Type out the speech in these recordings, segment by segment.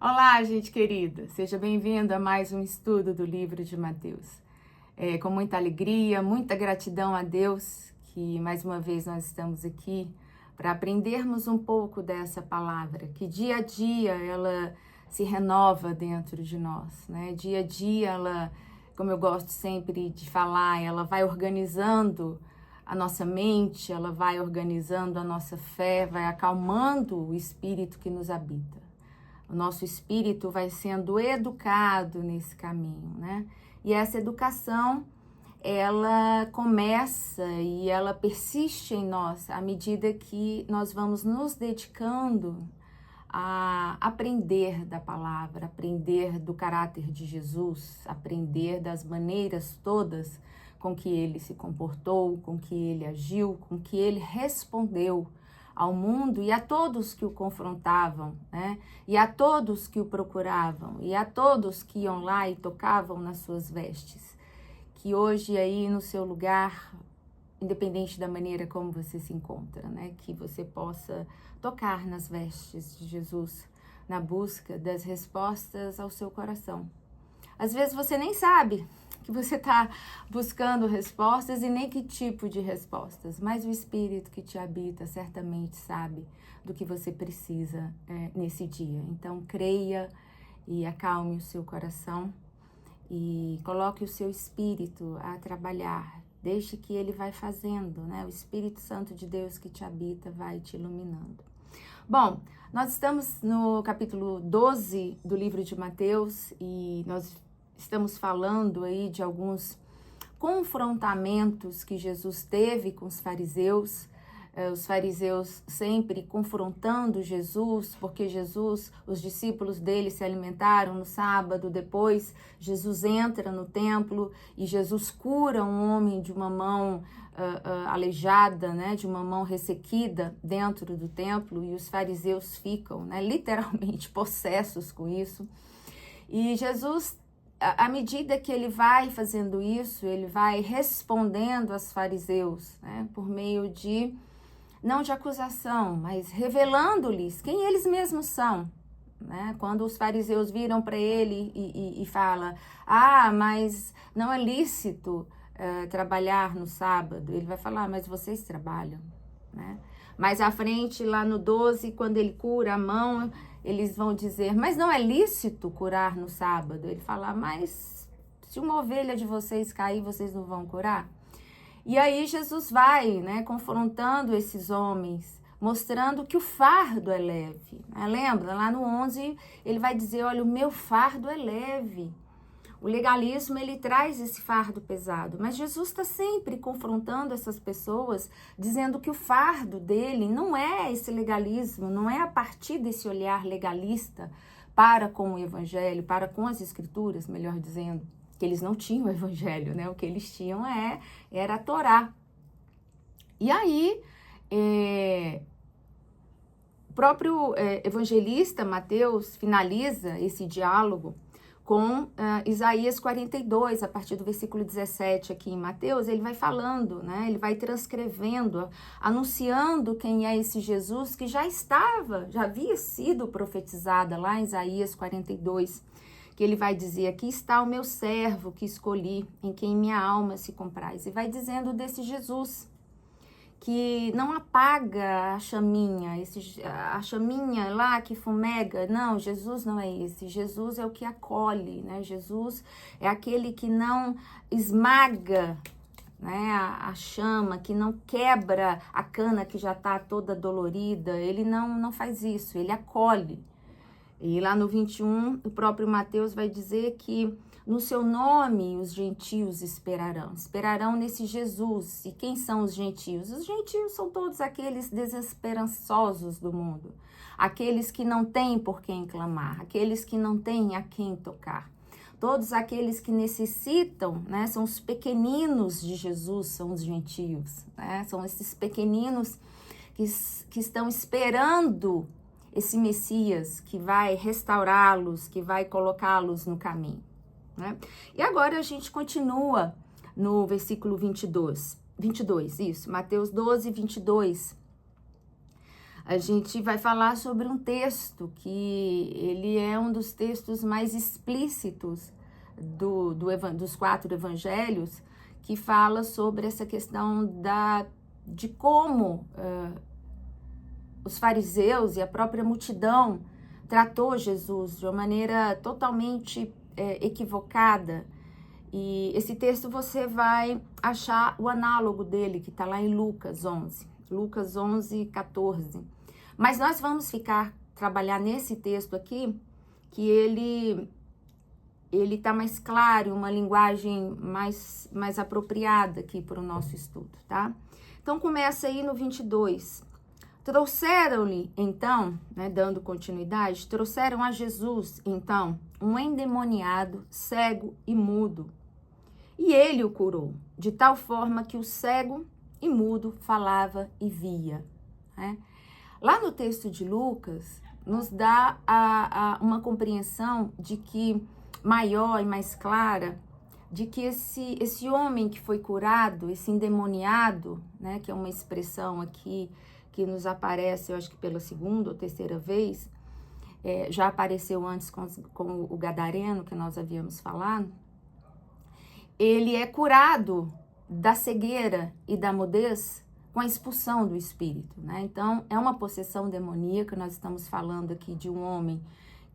Olá, gente querida! Seja bem-vindo a mais um estudo do livro de Mateus. Com muita alegria, muita gratidão a Deus que mais uma vez nós estamos aqui para aprendermos um pouco dessa palavra, que dia a dia ela se renova dentro de nós, né? Dia a dia ela, como eu gosto sempre de falar, ela vai organizando a nossa mente, ela vai organizando a nossa fé, vai acalmando o espírito que nos habita. O nosso espírito vai sendo educado nesse caminho, né? E essa educação, ela começa e ela persiste em nós à medida que nós vamos nos dedicando a aprender da palavra, aprender do caráter de Jesus, aprender das maneiras todas com que ele se comportou, com que ele agiu, com que ele respondeu ao mundo e a todos que o confrontavam, né? E a todos que o procuravam, e a todos que iam lá e tocavam nas suas vestes. Que hoje aí no seu lugar, independente da maneira como você se encontra, né? Que você possa tocar nas vestes de Jesus, na busca das respostas ao seu coração. Às vezes você nem sabe que você está buscando respostas e nem que tipo de respostas, mas o Espírito que te habita certamente sabe do que você precisa nesse dia. Então creia e acalme o seu coração e coloque o seu Espírito a trabalhar. Deixe que ele vai fazendo, né? O Espírito Santo de Deus que te habita vai te iluminando. Bom, nós estamos no capítulo 12 do livro de Mateus e nós estamos falando aí de alguns confrontamentos que Jesus teve com os fariseus sempre confrontando Jesus, porque os discípulos dele se alimentaram no sábado, depois Jesus entra no templo e Jesus cura um homem de uma mão aleijada, né, de uma mão ressequida dentro do templo, e os fariseus ficam, né, literalmente possessos com isso. E Jesus, à medida que ele vai fazendo isso, ele vai respondendo aos fariseus, né, por meio de, não de acusação, mas revelando-lhes quem eles mesmos são. Né? Quando os fariseus viram para ele e falam, mas não é lícito trabalhar no sábado, ele vai falar, mas vocês trabalham. Né? Mais à frente, lá no 12, quando ele cura a mão, eles vão dizer, mas não é lícito curar no sábado? Ele fala, mas se uma ovelha de vocês cair, vocês não vão curar? E aí Jesus vai, né, confrontando esses homens, mostrando que o fardo é leve. Né? Lembra, lá no 11, ele vai dizer, olha, o meu fardo é leve. O legalismo, ele traz esse fardo pesado, mas Jesus está sempre confrontando essas pessoas, dizendo que o fardo dele não é esse legalismo, não é a partir desse olhar legalista para com o evangelho, para com as escrituras, melhor dizendo, que eles não tinham o evangelho, né? O que eles tinham era a Torá. E aí, o próprio evangelista Mateus finaliza esse diálogo com Isaías 42, a partir do versículo 17 aqui em Mateus, ele vai falando, né? Ele vai transcrevendo, anunciando quem é esse Jesus que já havia sido profetizada lá em Isaías 42, que ele vai dizer, aqui está o meu servo que escolhi, em quem minha alma se compraz. E vai dizendo desse Jesus que não apaga a chaminha lá que fumega. Não, Jesus não é esse. Jesus é o que acolhe, né? Jesus é aquele que não esmaga, né, a chama, que não quebra a cana que já está toda dolorida. Ele não faz isso, ele acolhe. E lá no 21, o próprio Mateus vai dizer que no seu nome os gentios esperarão nesse Jesus. E quem são os gentios? Os gentios são todos aqueles desesperançosos do mundo, aqueles que não têm por quem clamar, aqueles que não têm a quem tocar. Todos aqueles que necessitam, né, são os pequeninos de Jesus, são os gentios, né? São esses pequeninos que estão esperando esse Messias que vai restaurá-los, que vai colocá-los no caminho. Né? E agora a gente continua no versículo 22, isso, Mateus 12, 22. a gente vai falar sobre um texto que ele é um dos textos mais explícitos dos 4 evangelhos, que fala sobre essa questão de como os fariseus e a própria multidão tratou Jesus de uma maneira totalmente equivocada. E esse texto você vai achar o análogo dele, que está lá em Lucas 11, 14. Mas nós vamos trabalhar nesse texto aqui, que ele está mais claro, uma linguagem mais apropriada aqui para o nosso estudo, tá? Então, começa aí no 22. Trouxeram-lhe, então, né, dando continuidade, trouxeram a Jesus, então, um endemoniado, cego e mudo. E ele o curou, de tal forma que o cego e mudo falava e via, né? Lá no texto de Lucas, nos dá uma compreensão de que maior e mais clara, de que esse homem que foi curado, esse endemoniado, né, que é uma expressão aqui que nos aparece, eu acho que pela 2ª ou 3ª vez, já apareceu antes com o gadareno, que nós havíamos falado, ele é curado da cegueira e da mudez com a expulsão do espírito, né? Então, é uma possessão demoníaca. Nós estamos falando aqui de um homem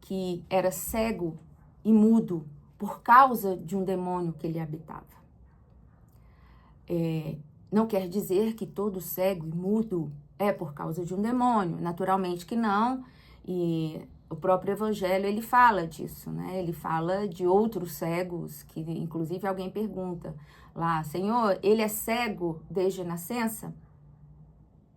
que era cego e mudo por causa de um demônio que ele habitava. Não quer dizer que todo cego e mudo é por causa de um demônio, naturalmente que não, e o próprio evangelho, ele fala disso, né? Ele fala de outros cegos, que inclusive alguém pergunta lá, Senhor, ele é cego desde a nascença?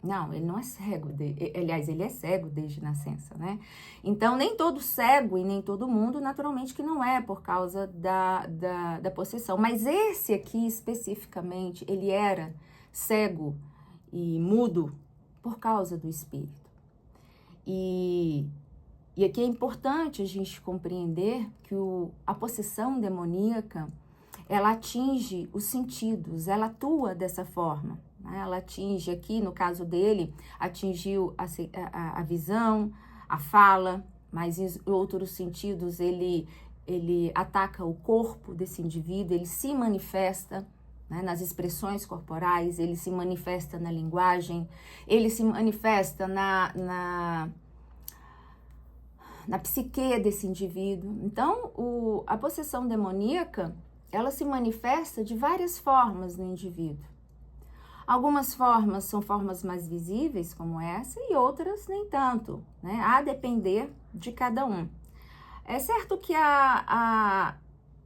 Não, ele não é cego, aliás, ele é cego desde a nascença, né? Então, nem todo cego e nem todo mundo, naturalmente que não é por causa da possessão, mas esse aqui especificamente, ele era cego e mudo por causa do espírito. E aqui é importante a gente compreender que a possessão demoníaca, ela atinge os sentidos, ela atua dessa forma, né? Ela atinge aqui, no caso dele, atingiu a visão, a fala, mas em outros sentidos ele ataca o corpo desse indivíduo, ele se manifesta, né, nas expressões corporais, ele se manifesta na linguagem, ele se manifesta na psique desse indivíduo. Então, a possessão demoníaca, ela se manifesta de várias formas no indivíduo. Algumas formas são formas mais visíveis, como essa, e outras nem tanto, né? A depender de cada um. É certo que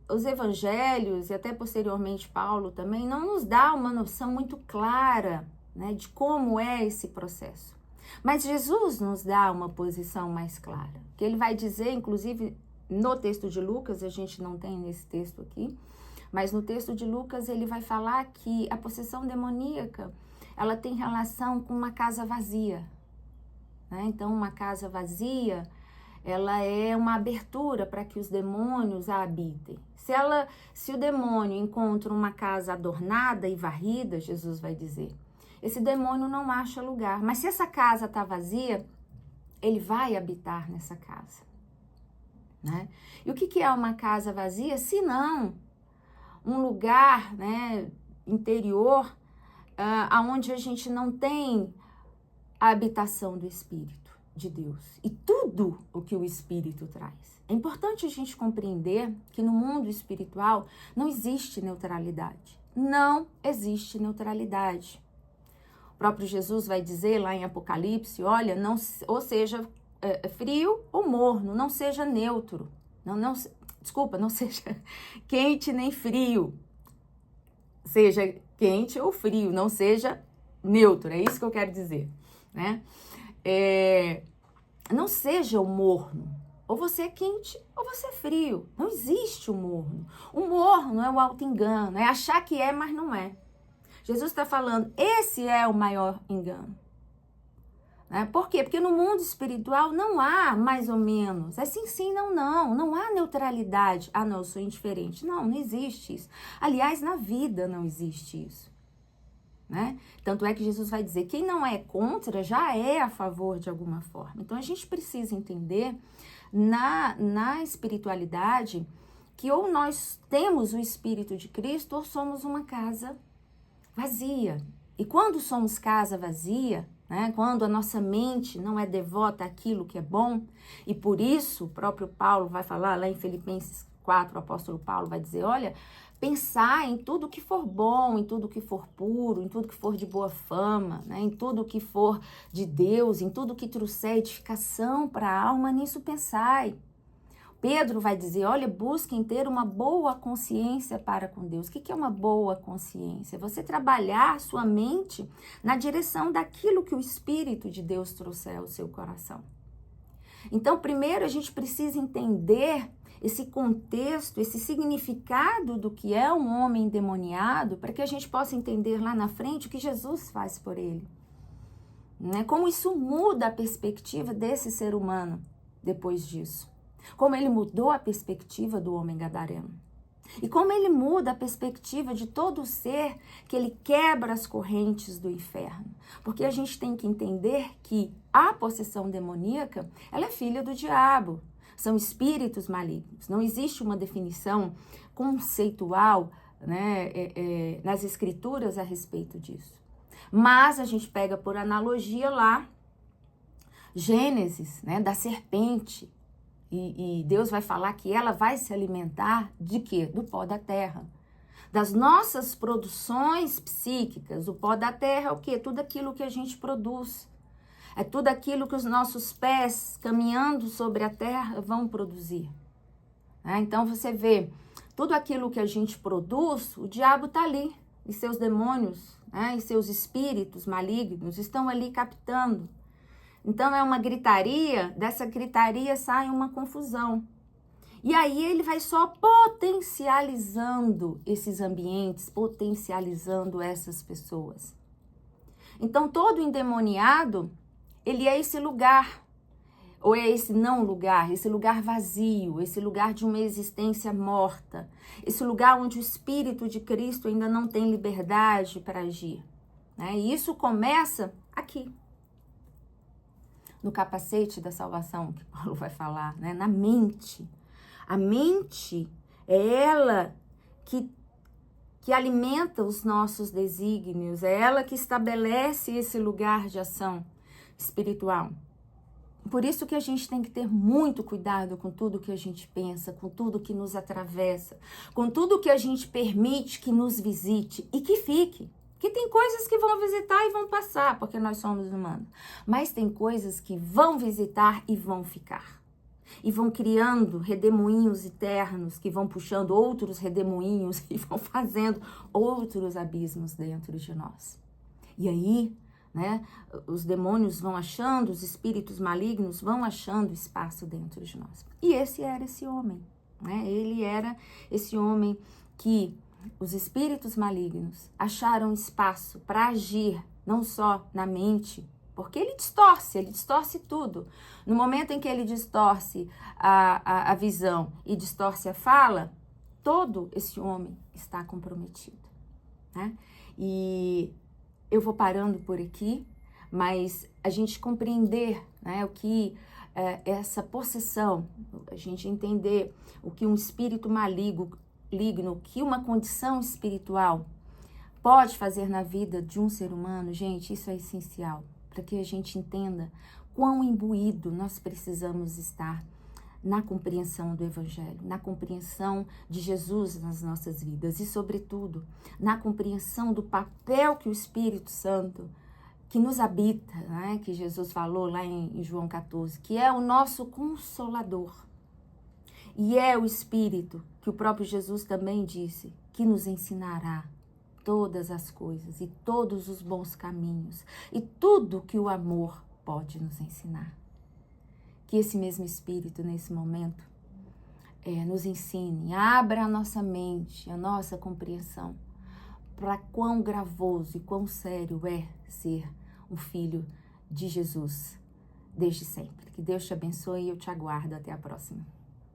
os evangelhos, e até posteriormente Paulo também, não nos dá uma noção muito clara, né, de como é esse processo. Mas Jesus nos dá uma posição mais clara, que ele vai dizer, inclusive no texto de Lucas, a gente não tem nesse texto aqui, mas no texto de Lucas ele vai falar que a possessão demoníaca, ela tem relação com uma casa vazia, né? Então, uma casa vazia, ela é uma abertura para que os demônios a habitem. Se o demônio encontra uma casa adornada e varrida, Jesus vai dizer, esse demônio não acha lugar. Mas se essa casa está vazia, ele vai habitar nessa casa, né? E o que é uma casa vazia? Se não um lugar, né, interior, onde a gente não tem a habitação do Espírito de Deus e tudo o que o Espírito traz. É importante a gente compreender que no mundo espiritual não existe neutralidade. Não existe neutralidade. O próprio Jesus vai dizer lá em Apocalipse, olha, ou seja frio ou morno, não seja neutro. Não seja quente nem frio. Seja quente ou frio, não seja neutro. É isso que eu quero dizer, né? Não seja o morno. Ou você é quente ou você é frio. Não existe o morno. O morno é o auto-engano, é achar que é, mas não é. Jesus está falando, esse é o maior engano. Né? Por quê? Porque no mundo espiritual não há mais ou menos. É sim, sim, não, não. Não há neutralidade. Ah, não, eu sou indiferente. Não, não existe isso. Aliás, na vida não existe isso. né? Tanto é que Jesus vai dizer, quem não é contra já é a favor de alguma forma. Então, a gente precisa entender na espiritualidade que ou nós temos o Espírito de Cristo ou somos uma casa vazia. E quando somos casa vazia, né, quando a nossa mente não é devota àquilo que é bom, e por isso o próprio Paulo vai falar lá em Filipenses 4, o apóstolo Paulo vai dizer, olha, pensar em tudo que for bom, em tudo que for puro, em tudo que for de boa fama, né, em tudo que for de Deus, em tudo que trouxer edificação para a alma, nisso pensai. Pedro vai dizer, olha, busquem ter uma boa consciência para com Deus. O que é uma boa consciência? Você trabalhar sua mente na direção daquilo que o Espírito de Deus trouxer ao seu coração. Então, primeiro a gente precisa entender esse contexto, esse significado do que é um homem endemoniado, para que a gente possa entender lá na frente o que Jesus faz por ele. Né? Como isso muda a perspectiva desse ser humano depois disso. Como ele mudou a perspectiva do homem gadareno. E como ele muda a perspectiva de todo ser que ele quebra as correntes do inferno. Porque a gente tem que entender que a possessão demoníaca, ela é filha do diabo. São espíritos malignos. Não existe uma definição conceitual, né, nas escrituras a respeito disso. Mas a gente pega por analogia lá, Gênesis, né, da serpente. E Deus vai falar que ela vai se alimentar de quê? Do pó da terra. Das nossas produções psíquicas. O pó da terra é o quê? Tudo aquilo que a gente produz. É tudo aquilo que os nossos pés, caminhando sobre a terra, vão produzir. Então, você vê, tudo aquilo que a gente produz, o diabo está ali. E seus demônios, e seus espíritos malignos estão ali captando. Então, é uma gritaria, dessa gritaria sai uma confusão. E aí ele vai só potencializando esses ambientes, potencializando essas pessoas. Então, todo endemoniado, ele é esse lugar, ou é esse não lugar, esse lugar vazio, esse lugar de uma existência morta, esse lugar onde o Espírito de Cristo ainda não tem liberdade para agir. E isso começa aqui. No capacete da salvação, que Paulo vai falar, na mente. A mente é ela que alimenta os nossos desígnios, é ela que estabelece esse lugar de ação espiritual. Por isso que a gente tem que ter muito cuidado com tudo que a gente pensa, com tudo que nos atravessa, com tudo que a gente permite que nos visite e que fique. Que tem coisas que vão visitar e vão passar, porque nós somos humanos. Mas tem coisas que vão visitar e vão ficar. E vão criando redemoinhos eternos, que vão puxando outros redemoinhos e vão fazendo outros abismos dentro de nós. E aí, os demônios vão achando, os espíritos malignos vão achando espaço dentro de nós. E esse era esse homem. Ele era esse homem que os espíritos malignos acharam espaço para agir, não só na mente, porque ele distorce tudo. No momento em que ele distorce a visão e distorce a fala, todo esse homem está comprometido. E eu vou parando por aqui, mas a gente compreender o que essa possessão, a gente entender o que um espírito maligno, que uma condição espiritual pode fazer na vida de um ser humano, gente, isso é essencial, para que a gente entenda quão imbuído nós precisamos estar na compreensão do Evangelho, na compreensão de Jesus nas nossas vidas e, sobretudo, na compreensão do papel que o Espírito Santo, que nos habita, que Jesus falou lá em João 14, que é o nosso Consolador. E é o Espírito, que o próprio Jesus também disse, que nos ensinará todas as coisas e todos os bons caminhos e tudo que o amor pode nos ensinar. Que esse mesmo Espírito, nesse momento, nos ensine, abra a nossa mente, a nossa compreensão, para quão gravoso e quão sério é ser um filho de Jesus desde sempre. Que Deus te abençoe e eu te aguardo. Até a próxima.